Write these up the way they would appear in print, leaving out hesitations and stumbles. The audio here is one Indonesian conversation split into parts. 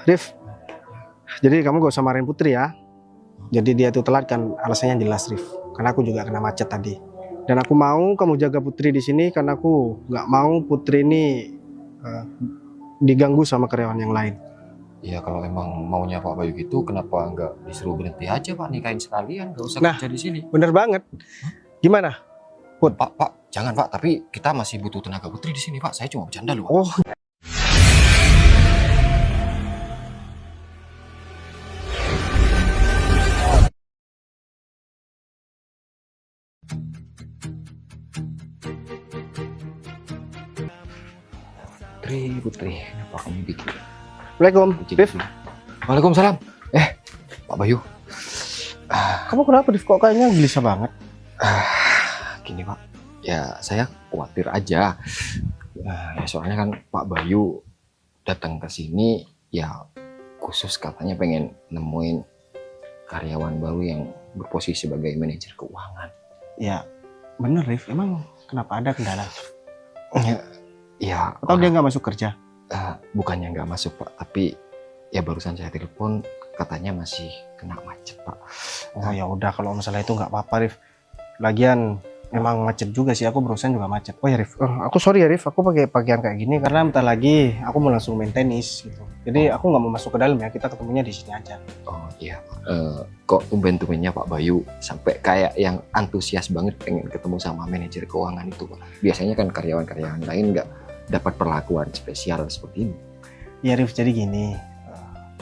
Rif, jadi kamu gak usah marahin Putri ya. Jadi dia tuh telat kan alasannya jelas Rif. Karena aku juga kena macet tadi. Dan aku mau kamu jaga Putri di sini karena aku nggak mau Putri ini eh, diganggu sama karyawan yang lain. Ya kalau emang maunya Pak Bayu gitu, kenapa nggak disuruh berhenti aja Pak, nikahin sekalian, nggak usah Nah, kerja di sini. bener banget. Gimana? Put. Pak, jangan Pak, tapi kita masih butuh tenaga putri di sini Pak. Saya cuma bercanda loh Pak. Oh, Putri, kenapa kamu bikin? Assalamualaikum, Rif. Waalaikumsalam. Pak Bayu. Kamu kenapa Rif? Kok kayaknya gelisah banget? Gini Pak, ya saya khawatir aja. Ya soalnya kan Pak Bayu datang ke sini ya khusus katanya pengen nemuin karyawan baru yang berposisi sebagai manajer keuangan. Ya, bener Rif. Emang kenapa ada kendala? Ya, Atau dia nggak masuk kerja? bukannya nggak masuk Pak, tapi ya barusan saya telepon katanya masih kena macet Pak. Oh ya udah, kalau masalah itu nggak apa-apa Rif. Lagian emang macet juga sih, aku barusan juga macet. Oh ya Rif, aku sorry ya Rif, aku pakai pakaian kayak gini karena bentar lagi aku mau langsung main tenis gitu. Jadi aku nggak mau masuk ke dalam ya, kita ketemunya di sini aja. Oh iya, kok tumben-tumbennya Pak Bayu sampai kayak yang antusias banget pengen ketemu sama manajer keuangan itu Pak. Biasanya kan karyawan-karyawan lain nggak dapat perlakuan spesial seperti ini. Ya Rif, jadi gini,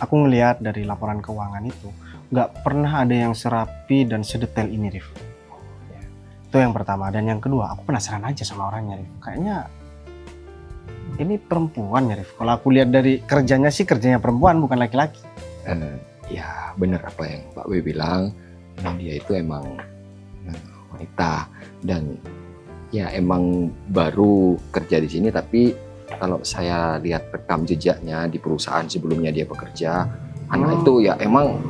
aku ngelihat dari laporan keuangan itu nggak pernah ada yang serapi dan sedetail ini Rif. Ya, itu yang pertama. Dan yang kedua, aku penasaran aja sama orangnya Rif. Kayaknya ini perempuan ya Rif. Kalau aku lihat dari kerjanya sih kerjanya perempuan bukan laki-laki. Ya benar apa yang Pak Bayu bilang, dia itu emang wanita dan ya emang baru kerja di sini, tapi kalau saya lihat rekam jejaknya di perusahaan sebelumnya dia bekerja, anak itu ya emang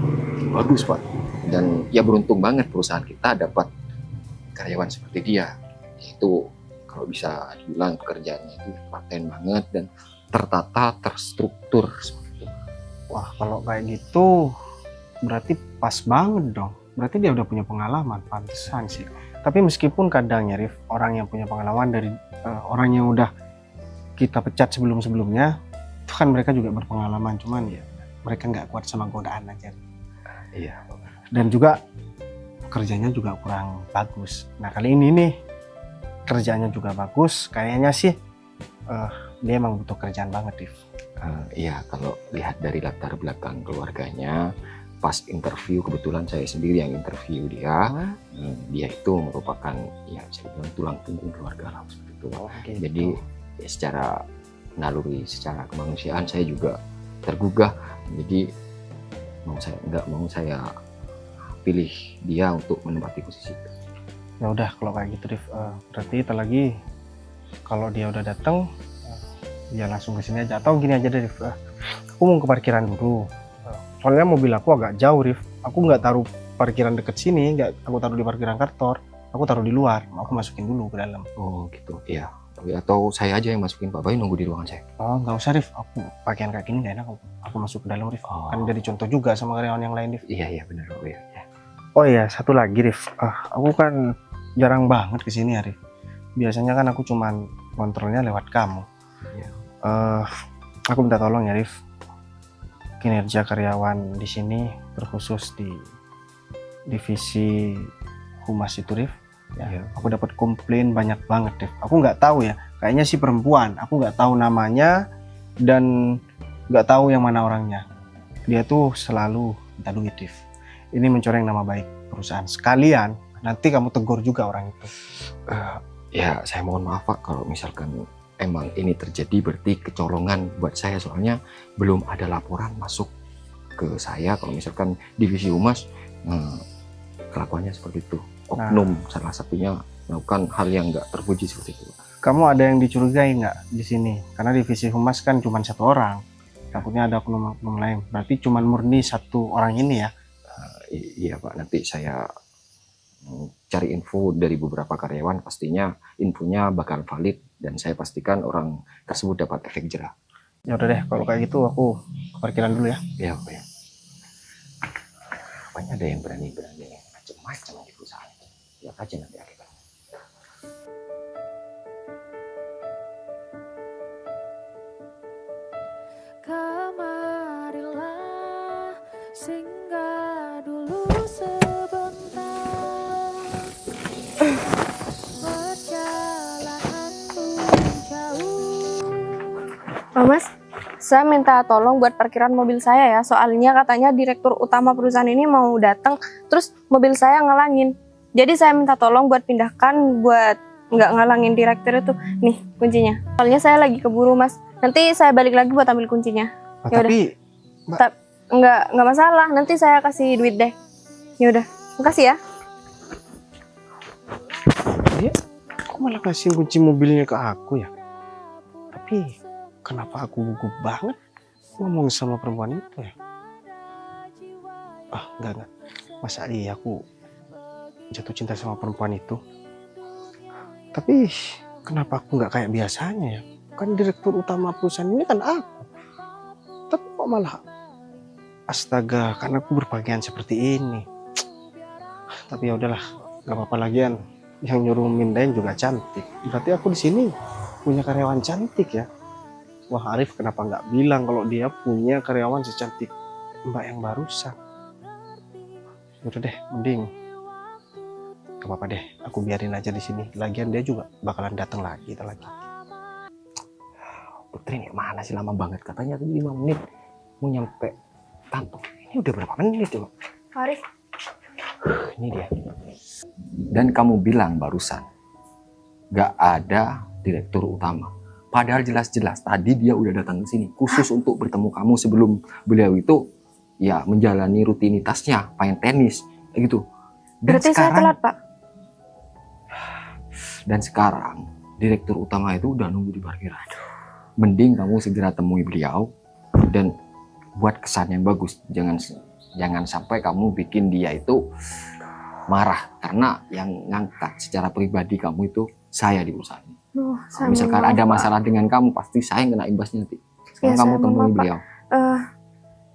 bagus Pak. Dan ya beruntung banget perusahaan kita dapat karyawan seperti dia. Itu kalau bisa dibilang pekerjaannya itu paten banget dan tertata, terstruktur seperti itu. Wah, kalau kayak gitu berarti pas banget dong. Berarti dia udah punya pengalaman, pantesan sih. Tapi meskipun kadang ya Rif, orang yang punya pengalaman dari orang yang udah kita pecat sebelum-sebelumnya, itu kan mereka juga berpengalaman, cuman ya mereka nggak kuat sama godaan aja. Iya. Dan juga kerjanya juga kurang bagus. Nah kali ini nih kerjanya juga bagus, kayaknya sih dia emang butuh kerjaan banget Rif. Iya, kalau lihat dari latar belakang keluarganya, pas interview kebetulan saya sendiri yang interview dia. Dia itu merupakan ya bisa dibilang tulang punggung keluarga lah seperti itu. Gitu. Jadi ya secara naluri, secara kemanusiaan saya juga tergugah. Jadi nggak mau saya pilih dia untuk menempati posisi itu. Ya udah kalau kayak gitu Rif, berarti kita lagi kalau dia udah datang ya langsung ke sini aja, atau gini aja deh Rif, aku mau ke parkiran dulu. Soalnya mobil aku agak jauh Rif, aku nggak taruh parkiran deket sini, nggak aku taruh di parkiran kantor, aku taruh di luar, aku masukin dulu ke dalam. Oh gitu, iya. Atau saya aja yang masukin, Pak Bayu nunggu di ruangan saya. Oh nggak usah Rif, aku pakaian kayak gini nggak enak, aku masuk ke dalam Rif. Kan jadi contoh juga sama karyawan yang lain Rif. Iya benar Pak Bayu. Oh iya, satu lagi Rif, aku kan jarang banget kesini ya Rif. Biasanya kan aku cuman kontrolnya lewat kamu. Aku minta tolong ya Rif, kinerja karyawan di sini terkhusus di divisi humas itu Rif. Ya, aku dapat komplain banyak banget Rif. Aku nggak tahu ya, kayaknya sih perempuan. Aku nggak tahu namanya dan nggak tahu yang mana orangnya. Dia tuh selalu minta duit Rif. Ini mencoreng nama baik perusahaan. Sekalian nanti kamu tegur juga orang itu. Ya saya mohon maaf Pak kalau misalkan emang ini terjadi, berarti kecolongan buat saya, soalnya belum ada laporan masuk ke saya kalau misalkan divisi humas kelakuannya seperti itu. Oknum salah satunya melakukan hal yang nggak terpuji seperti itu. Kamu ada yang dicurigai nggak di sini? Karena divisi humas kan cuma satu orang. Takutnya ada oknum-oknum lain. Berarti cuma murni satu orang ini ya? Iya Pak, nanti saya cari info dari beberapa karyawan, pastinya infonya bakal valid dan saya pastikan orang tersebut dapat efek jerah. Ya udah deh, kalau kayak gitu aku ke parkiran dulu ya. Ya, oke. Rupanya ada yang berani-berani macam-macam di perusahaan. Lihat aja nanti akibatnya. Kemarilah singgah dulu sebentar, perjalananku jauh. Mas, saya minta tolong buat parkiran mobil saya ya. Soalnya katanya direktur utama perusahaan ini mau datang, terus mobil saya ngalangin. Jadi saya minta tolong buat pindahkan, buat nggak ngalangin direktur itu. Nih kuncinya. Soalnya saya lagi keburu Mas. Nanti saya balik lagi buat ambil kuncinya. Oh, Ya udah. tapi Nggak masalah. Nanti saya kasih duit deh. Ya udah. Makasih ya. dia kok malah kasih kunci mobilnya ke aku ya? Tapi kenapa aku gugup banget ngomong sama perempuan itu ya? Enggak. Masa iya aku jatuh cinta sama perempuan itu? Tapi kenapa aku nggak kayak biasanya ya? Kan direktur utama perusahaan ini kan aku. Tapi kok malah astaga, karena aku berpakaian seperti ini. Tapi ya udahlah, nggak apa-apa lagian. Yang nyuruh mindahin juga cantik. Berarti aku di sini punya karyawan cantik ya. Wah, Arif kenapa nggak bilang kalau dia punya karyawan secantik Mbak yang barusan? Udah deh, mending gak apa-apa deh, aku biarin aja di sini. Lagian dia juga bakalan datang lagi, Putri ini mana sih, lama banget, katanya tadi 5 menit mau nyampe kantor. Ini udah berapa menit coba? Arif. Ini dia. Dan kamu bilang barusan gak ada direktur utama. Padahal jelas-jelas tadi dia udah datang ke sini khusus untuk bertemu kamu sebelum beliau itu ya menjalani rutinitasnya main tenis gitu. Berarti saya telat, Pak. Dan sekarang direktur utama itu udah nunggu di parkiran. Mending kamu segera temui beliau dan buat kesan yang bagus. Jangan sampai kamu bikin dia itu marah karena yang ngangkat secara pribadi kamu itu saya di perusahaan. Saya Misalkan mohon ada maaf, Pak. masalah dengan kamu, pasti saya yang kena imbasnya nanti. Sekarang Ya, kamu saya mohon temui maaf, Pak. beliau.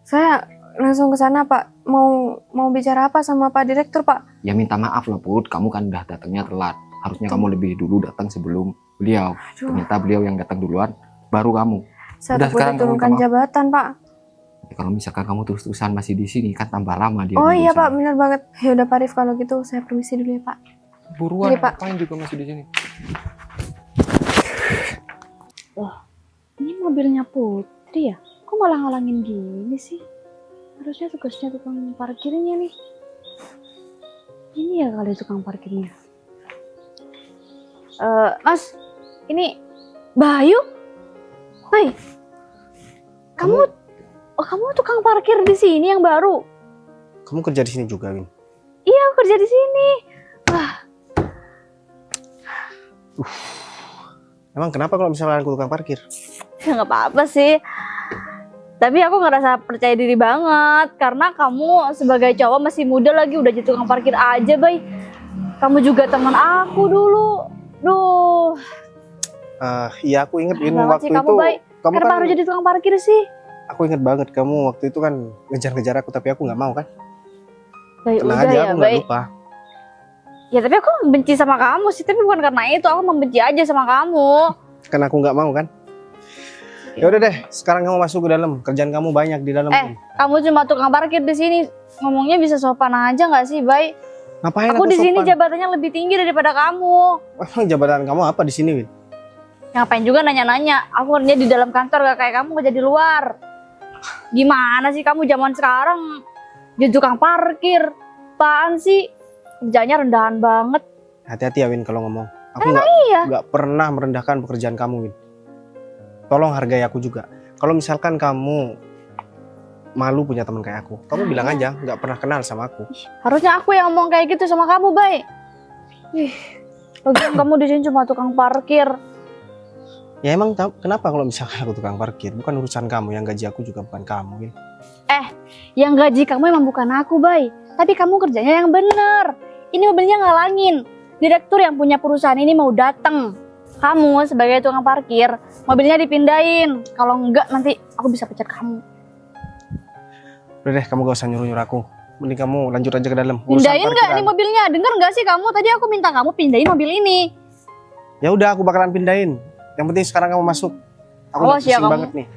Saya langsung ke sana, Pak. Mau bicara apa sama Pak Direktur, Pak? Ya minta maaf lah Put, kamu kan udah datangnya telat. Harusnya kamu lebih dulu datang sebelum beliau. Aduh, Ternyata beliau yang datang duluan, baru kamu. saya Udah, takut sekarang kamu diturunkan minta maaf. jabatan, Pak. Kalau misalkan kamu terus-terusan masih di sini kan tambah lama dia. Oh di iya, perusahaan. Pak, benar banget. Ya udah, Pak Rif, kalau gitu saya permisi dulu ya, Pak. Buruan, Ini, Pak. ngapain juga masih di sini? Ini mobilnya Putri ya? Kok malah ngalangin gini sih? Harusnya tugasnya tukang parkirnya nih. Ini ya kali tukang parkirnya. Mas, ini Bayu? Hei, kamu tukang parkir di sini yang baru? Kamu kerja di sini juga, Win? Iya, aku kerja di sini. Emang kenapa kalau misalnya aku tukang parkir? Ya nggak apa-apa sih. Tapi aku ngerasa percaya diri banget karena kamu sebagai cowok masih muda lagi udah jadi tukang parkir aja, Bay. Kamu juga teman aku dulu. Duh. Iya, aku inget Win, Banget waktu sih kamu, itu Bay. kamu Kenapa kan, harus jadi tukang parkir sih? aku inget banget kamu waktu itu kan ngejar-ngejar aku, tapi aku nggak mau kan? Bay, Tenang udah aja, ya, aku nggak Bay. lupa. Ya tapi aku membenci sama kamu sih, tapi bukan karena itu, aku membenci aja sama kamu. Kan aku nggak mau kan? Ya udah deh, sekarang kamu masuk ke dalam. Kerjaan kamu banyak di dalam. Win. Kamu cuma tukang parkir di sini. Ngomongnya bisa sopan aja nggak sih, Bay? Ngapain Aku di sini sopan? jabatannya lebih tinggi daripada kamu. Emang jabatan kamu apa di sini, Win? Ngapain juga nanya-nanya? Aku kerja di dalam kantor, gak kayak kamu kerja di luar. Gimana sih kamu zaman sekarang jadi tukang parkir? Apaan sih? Kerjanya rendahan banget. Hati-hati ya, Win, kalau ngomong. Aku iya. nggak pernah merendahkan pekerjaan kamu, Win. Tolong hargai aku juga. Kalau misalkan kamu malu punya teman kayak aku, kamu bilang aja nggak pernah kenal sama aku. Harusnya aku yang ngomong kayak gitu sama kamu, Bay. Lagian kamu di sini cuma tukang parkir. Ya emang kenapa kalau misalkan aku tukang parkir? Bukan urusan kamu, yang gaji aku juga bukan kamu, Win. Yang gaji kamu emang bukan aku, Bay. Tapi kamu kerjanya yang bener. Ini mobilnya ngalangin. Direktur yang punya perusahaan ini mau datang. Kamu sebagai tukang parkir, mobilnya dipindahin. Kalau enggak nanti aku bisa pecat kamu. Udah deh, kamu gak usah nyuruh-nyuruh aku. Mending kamu lanjut aja ke dalam. Urusan Pindahin nggak parkiran. nih mobilnya? Dengar nggak sih kamu? Tadi aku minta kamu pindahin mobil ini. Ya udah, aku bakalan pindahin. Yang penting sekarang kamu masuk. Aku Oh, udah siap pusing kamu. banget nih.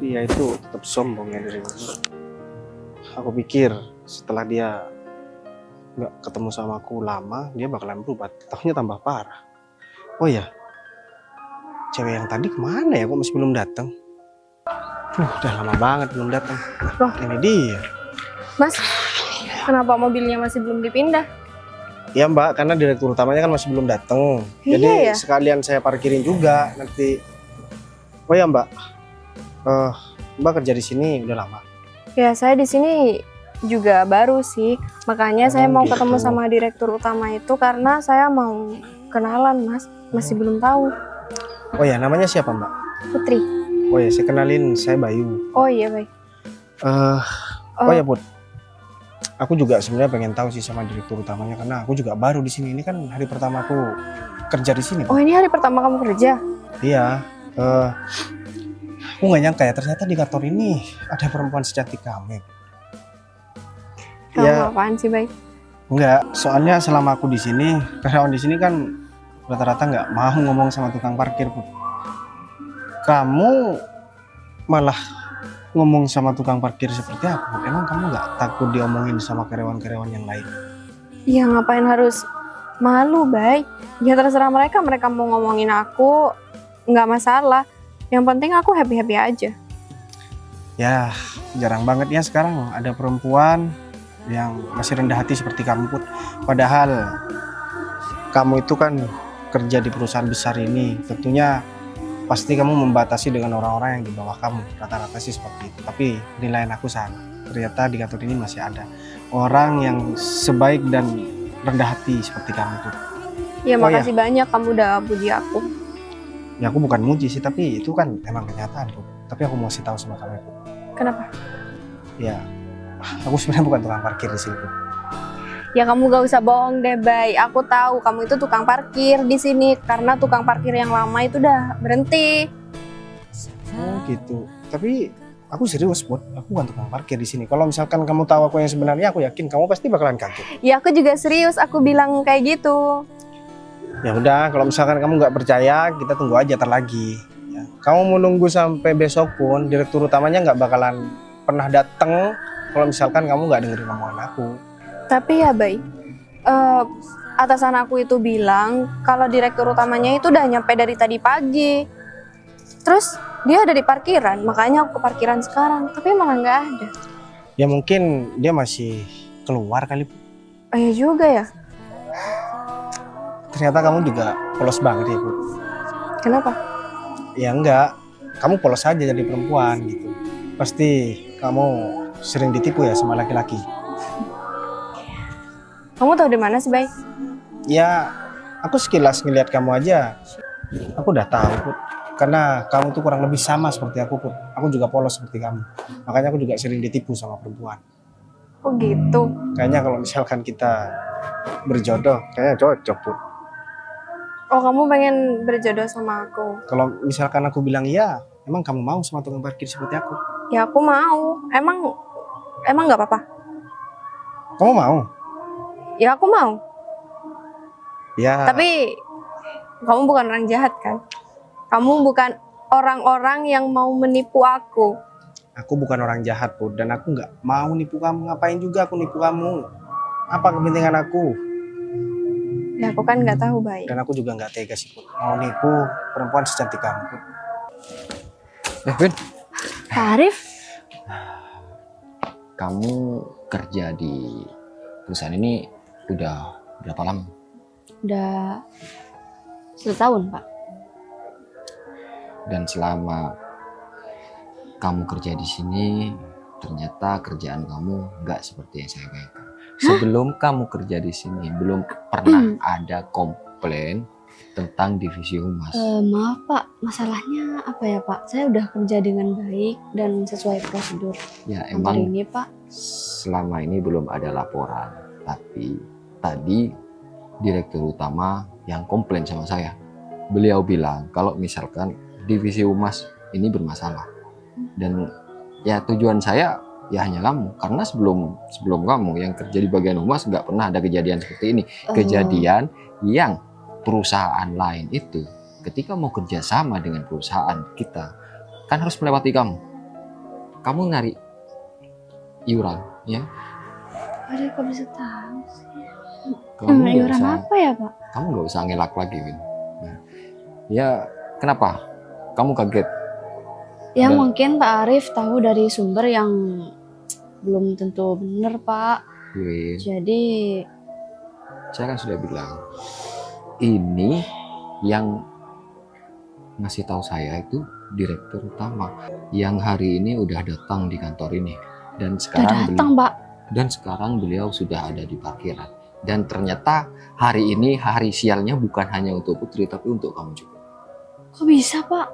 Dia itu tetap sombong ya dari dulu. Aku pikir setelah dia nggak ketemu sama aku lama, dia bakalan berubah. Tahunya tambah parah. Oh ya, cewek yang tadi kemana ya? Kok masih belum datang? Udah lama banget belum datang. Loh. Ini dia. Mas, kenapa mobilnya masih belum dipindah? Ya Mbak, karena direktur utamanya kan masih belum datang. Iya Jadi ya? sekalian saya parkirin juga nanti. Oh ya Mbak, Mbak kerja di sini udah lama. Ya, saya di sini juga baru sih. Makanya saya Oh, mau gitu. ketemu sama direktur utama itu karena saya mau kenalan, Mas. Masih belum tahu. Oh ya, namanya siapa Mbak? Putri. Oh ya, saya kenalin, saya Bayu. Oh iya, baik. Oh ya Put, aku juga sebenarnya pengen tahu sih sama direktur utamanya karena aku juga baru di sini. Ini kan hari pertama aku kerja di sini. Oh, ini hari pertama kamu kerja? Iya. Aku nggak nyangka ya ternyata di kantor ini ada perempuan secantik kamu. Kamu Ya. apaan sih, baik? Enggak, soalnya selama aku di sini, karyawan di sini kan rata-rata nggak mau ngomong sama tukang parkir Put. Kamu malah ngomong sama tukang parkir seperti apa? Emang kamu nggak takut diomongin sama karyawan-karyawan yang lain? Ya ngapain harus malu, baik? Ya terserah mereka mau ngomongin aku, nggak masalah. Yang penting aku happy-happy aja. Ya, jarang banget ya sekarang ada perempuan yang masih rendah hati seperti kamu Put. Padahal kamu itu kan kerja di perusahaan besar ini, tentunya pasti kamu membatasi dengan orang-orang yang di bawah kamu. Rata-rata sih seperti itu. Tapi penilaian aku salah. Ternyata di kantor ini masih ada orang yang sebaik dan rendah hati seperti kamu tuh. Ya Oh, makasih banyak kamu udah puji aku. Ya aku bukan muji sih, tapi itu kan emang kenyataan Put. Tapi aku mau kasih tahu sama kamu Put. Kenapa? Ya, aku sebenarnya bukan tukang parkir di sini Put. Ya kamu gak usah bohong deh, Bay. Aku tahu kamu itu tukang parkir di sini karena tukang parkir yang lama itu udah berhenti. Oh gitu. Tapi aku serius Put. Aku bukan tukang parkir di sini. Kalau misalkan kamu tahu aku yang sebenarnya, aku yakin kamu pasti bakalan kaget. Ya aku juga serius, aku bilang kayak gitu. Ya udah, kalau misalkan kamu nggak percaya, kita tunggu aja ntar lagi. Ya. Kamu mau nunggu sampai besok pun, direktur utamanya nggak bakalan pernah datang kalau misalkan kamu nggak dengerin omongan aku. Tapi ya, Bay, atasan aku itu bilang kalau direktur utamanya itu udah nyampe dari tadi pagi. Terus dia ada di parkiran, makanya aku ke parkiran sekarang. Tapi malah nggak ada. Ya mungkin dia masih keluar kali. Oh iya juga ya. Ternyata kamu juga polos banget ya Bu. Kenapa? Ya enggak, kamu polos aja jadi perempuan gitu. Pasti kamu sering ditipu ya sama laki-laki. Kamu tahu dari mana sih, Bay? Ya, aku sekilas ngelihat kamu aja, aku udah tahu Put. Karena kamu tuh kurang lebih sama seperti aku Put. Aku juga polos seperti kamu. Makanya aku juga sering ditipu sama perempuan. Oh gitu. Kayaknya kalau misalkan kita berjodoh, kayaknya cocok Put. Oh kamu pengen berjodoh sama aku? Kalau misalkan aku bilang iya, emang kamu mau sama tukang parkir seperti aku? Ya aku mau. Emang nggak apa-apa? Kamu mau? Ya aku mau. Ya. Tapi kamu bukan orang jahat kan? Kamu bukan orang-orang yang mau menipu aku. Aku bukan orang jahat Put, dan aku nggak mau nipu kamu. Ngapain juga aku nipu kamu? Apa kepentingan aku? Ya aku kan nggak tahu, Bay. Dan aku juga nggak tega sih Put, mau nipu perempuan secantik kamu Put. Vin, Pak Arif? kamu kerja di perusahaan ini udah berapa lama? Udah 1 tahun, Pak. Dan selama kamu kerja di sini, ternyata kerjaan kamu nggak seperti yang saya bayangkan. Sebelum kamu kerja di sini, belum pernah ada komplain tentang divisi humas. Maaf Pak, masalahnya apa ya Pak? Saya udah kerja dengan baik dan sesuai prosedur Ya kantor emang ini Pak. selama ini belum ada laporan, tapi tadi direktur utama yang komplain sama saya. Beliau bilang kalau misalkan divisi humas ini bermasalah. Dan ya tujuan saya ya hanya kamu, karena sebelum kamu yang kerja di bagian humas nggak pernah ada kejadian seperti ini. Kejadian yang perusahaan lain itu ketika mau kerja sama dengan perusahaan kita kan harus melewati kamu. Kamu narik iuran, ya? Aduh, kok bisa tahu sih? Kamu nggak Iuran usah, apa ya, Pak? kamu nggak usah ngelak lagi, Win. Nah, ya kenapa? Kamu kaget? Ya Dan- mungkin Pak Arif tahu dari sumber yang belum tentu benar, Pak. Win, Jadi saya kan sudah bilang, ini yang ngasih tahu saya itu direktur utama yang hari ini udah datang di kantor ini, dan udah sekarang datang, Pak. beliau sudah ada di parkiran. Dan ternyata hari ini hari sialnya bukan hanya untuk Putri tapi untuk kamu juga. Kok bisa, Pak?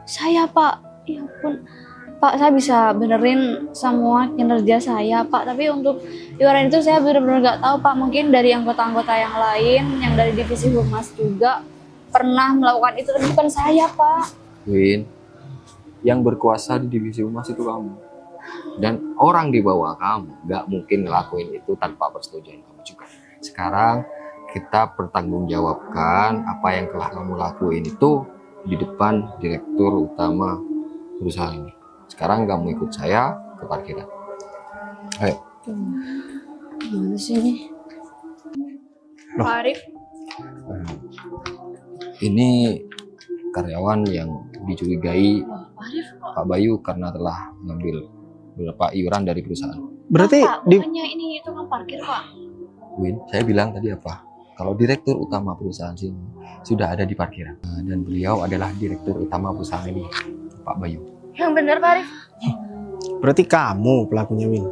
Saya, Pak. Ya ampun. Pak, saya bisa benerin semua kinerja saya, Pak. Tapi untuk iuran itu saya benar-benar nggak tahu, Pak. Mungkin dari anggota-anggota yang lain, yang dari divisi humas juga pernah melakukan itu, tapi bukan saya, Pak. Win, yang berkuasa di divisi humas itu kamu. Dan orang di bawah kamu nggak mungkin ngelakuin itu tanpa persetujuan kamu juga. Sekarang kita pertanggungjawabkan apa yang telah kamu lakuin itu di depan direktur utama perusahaan ini. Sekarang kamu ikut saya ke parkiran. Ayo. Gimana sih ini? Loh. Pak Arif, Ini karyawan yang dicurigai Pak Arif kok? Pak Bayu karena telah mengambil beberapa iuran dari perusahaan. Berarti Pak, di bukannya ini tukang parkir, Pak? Win, saya bilang tadi apa? Kalau direktur utama perusahaan sini sudah ada di parkiran. Nah, dan beliau adalah direktur utama perusahaan ini, Pak Bayu. Yang bener Pak Arif. berarti kamu pelakunya, Win.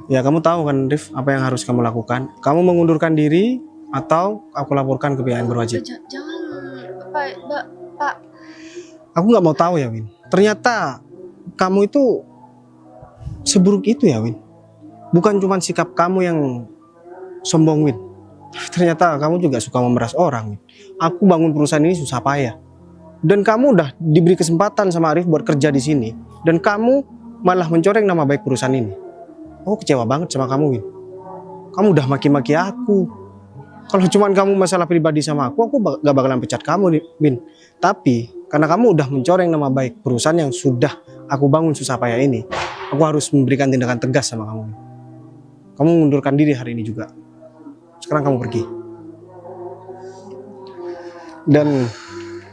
Ya, kamu tahu kan, Rif, apa yang harus kamu lakukan? Kamu mengundurkan diri atau aku laporkan ke pihak yang berwajib? Jangan Pak. Aku nggak mau tahu ya, Win. Ternyata kamu itu seburuk itu ya, Win. Bukan cuma sikap kamu yang sombong, Win. Ternyata kamu juga suka memeras orang, Win. Aku bangun perusahaan ini susah payah. Dan kamu udah diberi kesempatan sama Arif buat kerja di sini. Dan kamu malah mencoreng nama baik perusahaan ini. Aku kecewa banget sama kamu, Win. Kamu udah maki-maki aku. Kalau cuman kamu masalah pribadi sama aku gak bakalan pecat kamu, Win. Tapi karena kamu udah mencoreng nama baik perusahaan yang sudah aku bangun susah payah ini, aku harus memberikan tindakan tegas sama kamu. Kamu mengundurkan diri hari ini juga. Sekarang kamu pergi. Dan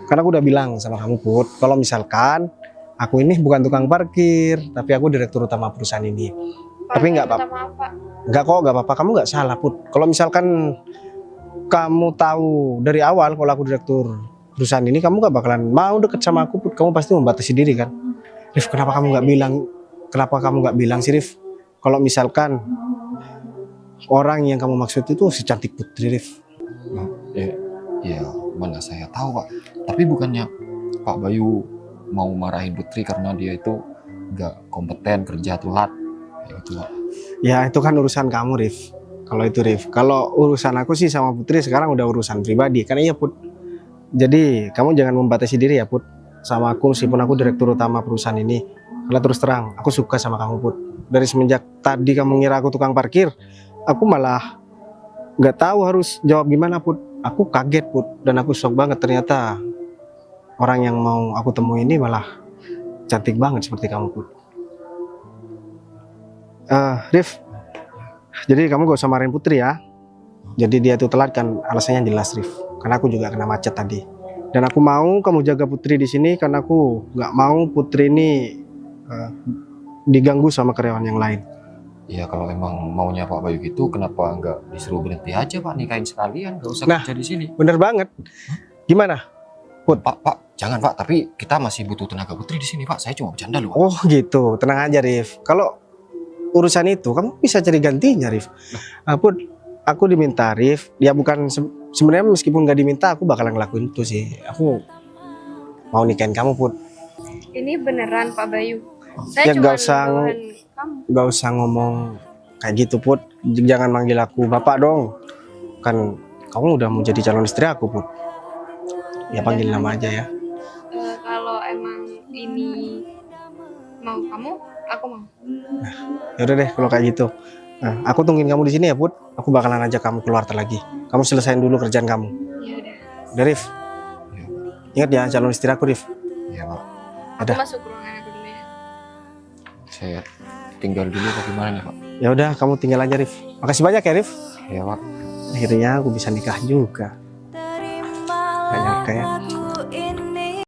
karena aku udah bilang sama kamu, Put, kalau misalkan aku ini bukan tukang parkir, tapi aku direktur utama perusahaan ini. Tapi nggak apa-apa. Maaf Pak. Nggak kok, nggak apa-apa. Kamu nggak salah, Put. Kalau misalkan kamu tahu dari awal kalau aku direktur perusahaan ini, kamu nggak bakalan mau deket sama aku, Put. Kamu pasti membatasi diri kan. Rif, kenapa kamu nggak bilang? Kenapa kamu nggak bilang sih, Rif? Kalau misalkan orang yang kamu maksud itu si cantik Putri, Rif. Ya, mana saya tahu, Pak. Tapi bukannya Pak Bayu mau marahin Putri karena dia itu nggak kompeten, kerja telat. Ya itu, Pak. Ya itu kan urusan kamu, Rif. Kalau itu, Rif. Kalau urusan aku sih sama Putri sekarang udah urusan pribadi. Kan iya, Put. Jadi kamu jangan membatasi diri ya, Put. Sama aku, meskipun aku direktur utama perusahaan ini. Karena terus terang, aku suka sama kamu, Put. Dari semenjak tadi kamu ngira aku tukang parkir, aku malah nggak tahu harus jawab gimana, Put. Aku kaget, Put. Dan aku shock banget, ternyata orang yang mau aku temui ini malah cantik banget seperti kamu, Put. Rif, jadi kamu gak usah marahin Putri ya. Jadi dia tuh telat kan alasannya jelas, Rif. Karena aku juga kena macet tadi. Dan aku mau kamu jaga Putri di sini karena aku nggak mau Putri ini diganggu sama karyawan yang lain. Ya kalau emang maunya Pak Bayu gitu, kenapa nggak disuruh berhenti aja, Pak, nikahin sekalian, nggak usah Nah. kerja di sini. Bener banget. Gimana? Pak, jangan, Pak. Tapi kita masih butuh tenaga Putri di sini, Pak. Saya cuma bercanda loh, Pak. Oh gitu, tenang aja, Rif. Kalau urusan itu kamu bisa cari gantinya, Rif. Aku diminta, Rif. Ya bukan sebenarnya meskipun nggak diminta, aku bakalan ngelakuin itu sih. Aku mau nikahin kamu, Put. Ini beneran Pak Bayu. Ya, Saya nggak cuma usah nuduhan kamu. Gak usah ngomong kayak gitu, Put. Jangan manggil aku bapak dong. Kan kamu udah mau jadi calon istri aku, Put. Ya panggil nama aja ya. Kalau emang ini mau kamu, aku mau. Ya udah deh kalau kayak gitu. Nah, aku tungguin kamu di sini ya, Put. Aku bakalan ajak kamu keluar lagi. Kamu selesain dulu kerjaan kamu. Ya udah. Udah, Rif. Ya. Ingat ya, calon istri aku, Rif. Ya Pak, Aku Ada. masuk ruangan aku dulu ya. saya tinggal dulu bagaimana nih Pak? Ya udah, kamu tinggal aja, Rif. Makasih banyak ya, Rif. Ya Pak. Akhirnya aku bisa nikah juga. Gak nyangka ya.